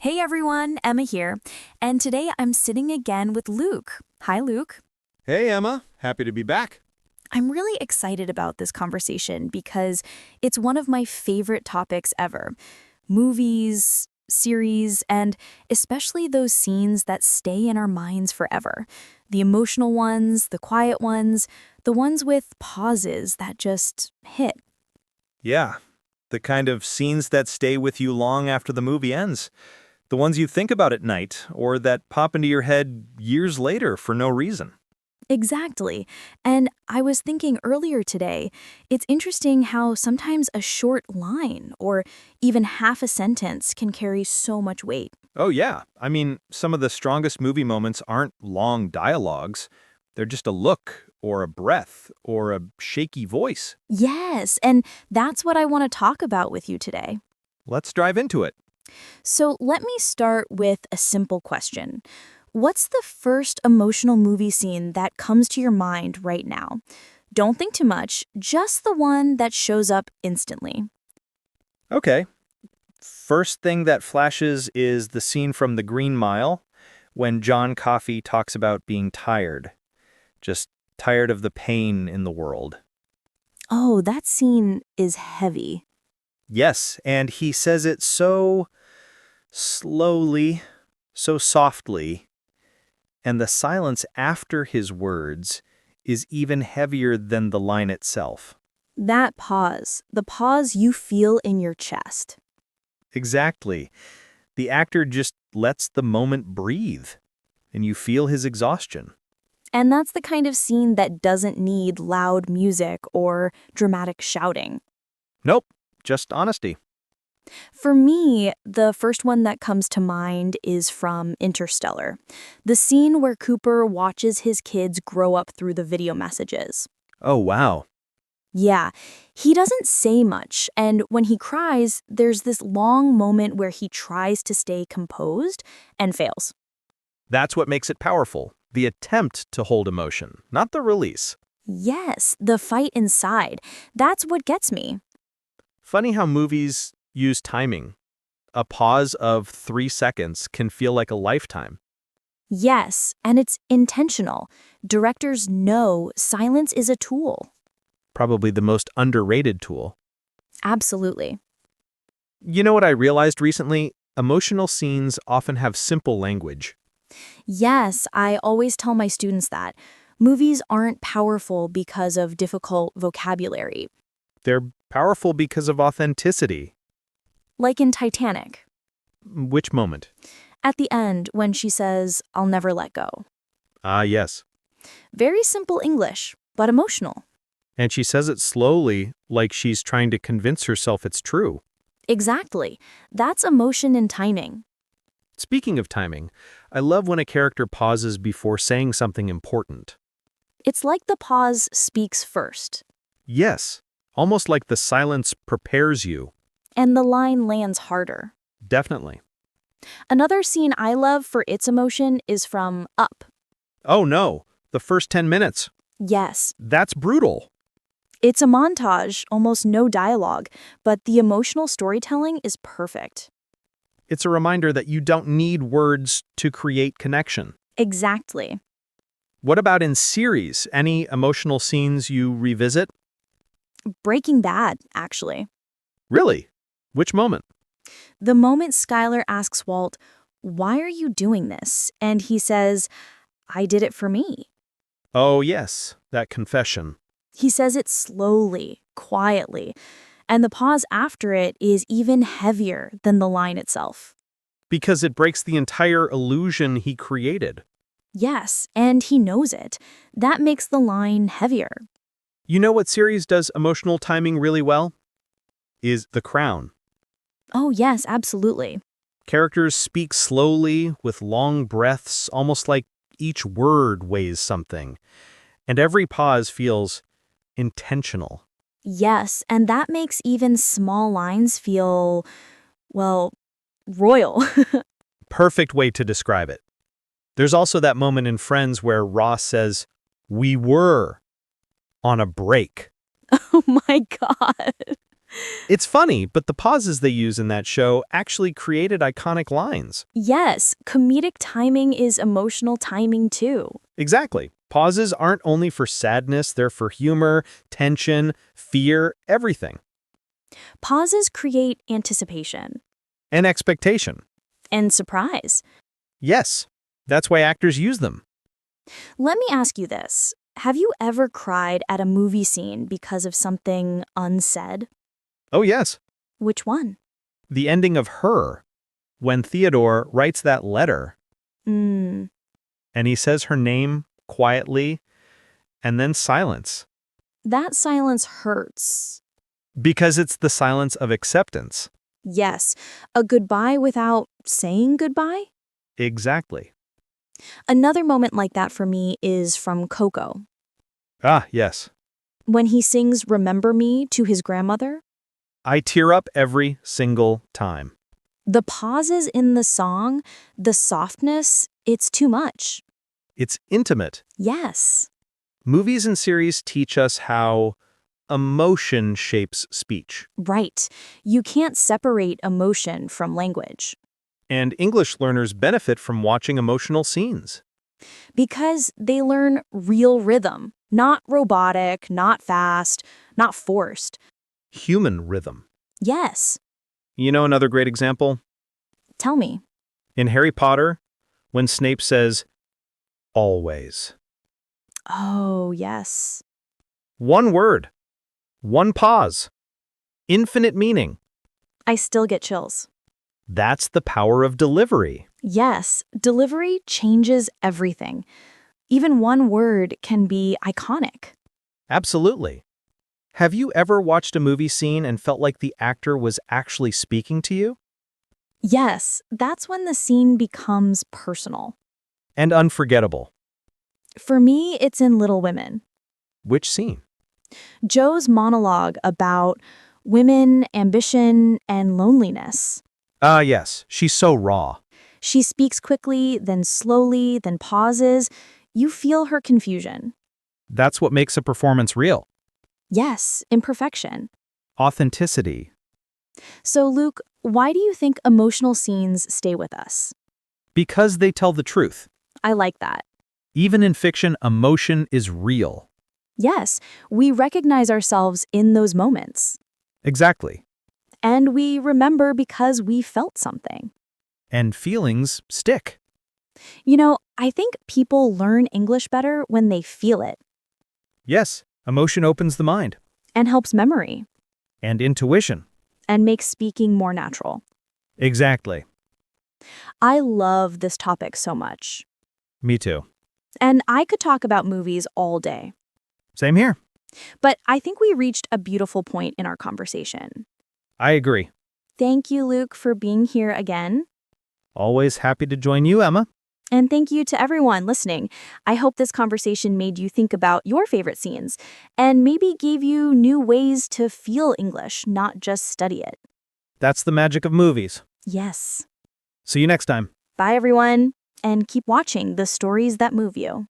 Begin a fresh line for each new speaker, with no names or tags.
Hey everyone, Emma here, and today I'm sitting again with Luke. Hi, Luke.
Hey, Emma. Happy to be back.
I'm really excited about this conversation because it's one of my favorite topics ever. Movies, series, and especially those scenes that stay in our minds forever. The emotional ones, the quiet ones, the ones with pauses that just hit.
Yeah, the kind of scenes that stay with you long after the movie ends. The ones you think about at night, or that pop into your head years later for no reason.
Exactly. And I was thinking earlier today, it's interesting how sometimes a short line or even half a sentence can carry so much weight.
Oh, yeah. I mean, some of the strongest movie moments aren't long dialogues. They're just a look, or a breath, or a shaky voice.
Yes, and that's what I want to talk about with you today.
Let's dive into it.
So let me start with a simple question. What's the first emotional movie scene that comes to your mind right now? Don't think too much, just the one that shows up instantly.
Okay. First thing that flashes is the scene from The Green Mile when John Coffey talks about being tired. Just tired of the pain in the world.
Oh, that scene is heavy.
Yes, and he says it so slowly, so softly, and the silence after his words is even heavier than the line itself.
That pause, the pause you feel in your chest.
Exactly. The actor just lets the moment breathe, and you feel his exhaustion.
And that's the kind of scene that doesn't need loud music or dramatic shouting.
Nope, just honesty.
For me, the first one that comes to mind is from Interstellar, the scene where Cooper watches his kids grow up through the video messages.
Oh, wow.
Yeah, he doesn't say much, and when he cries, there's this long moment where he tries to stay composed and fails.
That's what makes it powerful. The attempt to hold emotion, not the release.
Yes, the fight inside. That's what gets me.
Funny how movies use timing. A pause of 3 seconds can feel like a lifetime.
Yes, and it's intentional. Directors know silence is a tool.
Probably the most underrated tool.
Absolutely.
You know what I realized recently? Emotional scenes often have simple language.
Yes, I always tell my students that. Movies aren't powerful because of difficult vocabulary,
They're powerful because of authenticity.
like in Titanic.
Which moment?
At the end, when she says, I'll never let go.
Ah, yes.
Very simple English, but emotional.
And she says it slowly, like she's trying to convince herself it's true.
Exactly. That's emotion and timing.
Speaking of timing, I love when a character pauses before saying something important.
It's like the pause speaks first,
Yes, almost like the silence prepares you.
and the line lands harder.
Definitely.
Another scene I love for its emotion is from Up.
Oh no, the first 10 minutes.
Yes,
That's brutal.
it's a montage, almost no dialogue, but the emotional storytelling is perfect.
It's a reminder that you don't need words to create connection.
Exactly.
What about in series? Any emotional scenes you revisit?
Breaking Bad, actually.
Really? Which moment?
The moment Skylar asks Walt, "Why are you doing this?" and he says, "I did it for me."
Oh, yes, that confession.
He says it slowly, quietly, and the pause after it is even heavier than the line itself.
Because it breaks the entire illusion he created.
Yes, and he knows it. That makes the line heavier.
You know what series does emotional timing really well? Is The Crown.
Oh, yes, absolutely.
Characters speak slowly, with long breaths, almost like each word weighs something. And every pause feels intentional.
Yes, and that makes even small lines feel, well, royal.
Perfect way to describe it. There's also that moment in Friends where Ross says, "We were on a break."
Oh my God.
It's funny, but the pauses they use in that show actually created iconic lines.
Yes, comedic timing is emotional timing too.
Exactly. Pauses aren't only for sadness, they're for humor, tension, fear, everything.
Pauses create anticipation
And expectation.
and surprise.
Yes, that's why actors use them.
Let me ask you this. Have you ever cried at a movie scene because of something unsaid?
Oh, yes.
Which one?
The ending of Her, when Theodore writes that letter
Mm,
and he says her name quietly and then silence.
that silence hurts.
Because it's the silence of acceptance.
Yes, a goodbye without saying goodbye?
Exactly.
Another moment like that for me is from Coco.
Ah, yes.
When he sings Remember Me to his grandmother,
I tear up every single time.
the pauses in the song, the softness, it's too much.
It's intimate.
Yes.
Movies and series teach us how emotion shapes speech.
Right. You can't separate emotion from language
And English learners benefit from watching emotional scenes.
because they learn real rhythm, not robotic, not fast, not forced.
Human rhythm.
Yes.
You know another great example?
Tell me.
In Harry Potter, when Snape says, always.
Oh, yes.
One word. One pause. Infinite meaning.
I still get chills.
That's the power of delivery.
Yes, delivery changes everything. Even one word can be iconic.
Absolutely. Have you ever watched a movie scene and felt like the actor was actually speaking to you?
Yes, that's when the scene becomes personal.
And unforgettable.
For me, it's in Little Women.
Which scene?
Joe's monologue about women, ambition, and loneliness.
Ah, yes. She's so raw.
She speaks quickly, then slowly, then pauses. You feel her confusion.
That's what makes a performance real.
Yes, imperfection.
Authenticity.
So, Luke, why do you think emotional scenes stay with us?
Because they tell the truth.
I like that.
Even in fiction, emotion is real.
Yes, we recognize ourselves in those moments.
Exactly.
And we remember because we felt something.
And feelings stick.
You know, I think people learn English better when they feel it
Yes, emotion opens the mind.
and helps memory
And intuition.
and makes speaking more natural.
Exactly.
I love this topic so much.
Me too.
And I could talk about movies all day.
Same here.
But I think we reached a beautiful point in our conversation.
I agree.
Thank you, Luke, for being here again.
Always happy to join you, Emma.
And thank you to everyone listening. I hope this conversation made you think about your favorite scenes and maybe gave you new ways to feel English, not just study it.
That's the magic of movies.
Yes.
See you next time.
Bye, everyone. And keep watching the stories that move you.